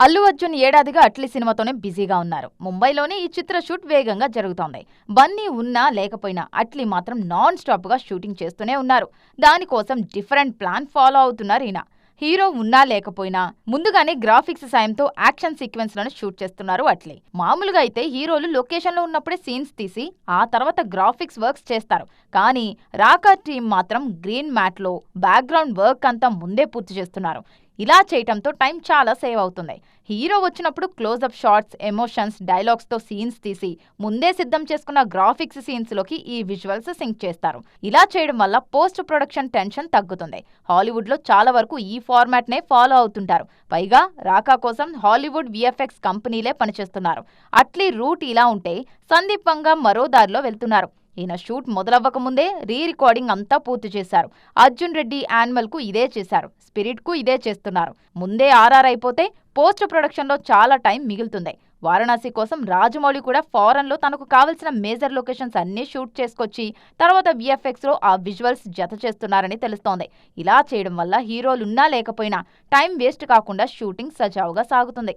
అల్లు అర్జున్ ఏడాదిగా అట్లీ సినిమాతోనే బిజీగా ఉన్నారు. ముంబైలోని ఈ చిత్ర షూట్ వేగంగా జరుగుతోంది. బన్నీ ఉన్నా లేకపోయినా అట్లీ మాత్రం నాన్ స్టాప్ గా షూటింగ్ చేస్తూనే ఉన్నారు. దానికోసం డిఫరెంట్ ప్లాన్ ఫాలో అవుతున్నారు ఈయన. హీరో ఉన్నా లేకపోయినా ముందుగానే గ్రాఫిక్స్ సాయంతో యాక్షన్ సీక్వెన్స్ లను షూట్ చేస్తున్నారు అట్లీ. మామూలుగా అయితే హీరోలు లొకేషన్ లో ఉన్నప్పుడే సీన్స్ తీసి ఆ తర్వాత గ్రాఫిక్స్ వర్క్స్ చేస్తారు. కానీ రాకా టీం మాత్రం గ్రీన్ మ్యాట్ లో బ్యాక్గ్రౌండ్ వర్క్ అంతా ముందే పూర్తి చేస్తున్నారు. ఇలా చేయటంతో టైం చాలా సేవ్ అవుతుంది. హీరో వచ్చినప్పుడు క్లోజప్ షాట్స్, ఎమోషన్స్, డైలాగ్స్ తో సీన్స్ తీసి ముందే సిద్ధం చేసుకున్న గ్రాఫిక్స్ సీన్స్ లోకి ఈ విజువల్స్ సింక్ చేస్తారు. ఇలా చేయడం వల్ల పోస్ట్ ప్రొడక్షన్ టెన్షన్ తగ్గుతుంది. హాలీవుడ్ లో చాలా వరకు ఈ ఫార్మాట్ నే ఫాలో అవుతుంటారు. పైగా రాకా కోసం హాలీవుడ్ విఎఫ్ఎక్స్ కంపెనీలే పనిచేస్తున్నారు. అట్లీ రూట్ ఇలా ఉంటే సందీప్ వంగ మరో దారిలో వెళ్తున్నారు. ఈయన షూట్ మొదలవ్వక ముందే రీ రికార్డింగ్ అంతా పూర్తి చేశారు. అర్జున్ రెడ్డి యానిమల్ కు ఇదే చేశారు. స్పిరిట్ కు ఇదే చేస్తున్నారు. ముందే ఆర్ఆర్ అయిపోతే పోస్ట్ ప్రొడక్షన్ లో చాలా టైం మిగులుతుంది. వారణాసి కోసం రాజమౌళి కూడా ఫారెన్ లో తనకు కావలసిన మేజర్ లొకేషన్స్ అన్ని షూట్ చేసుకొచ్చి తర్వాత విఎఫ్ఎక్స్ లో ఆ విజువల్స్ జత చేస్తున్నారని తెలుస్తోంది. ఇలా చేయడం వల్ల హీరోలున్నా లేకపోయినా టైం వేస్ట్ కాకుండా షూటింగ్ సజావుగా సాగుతుంది.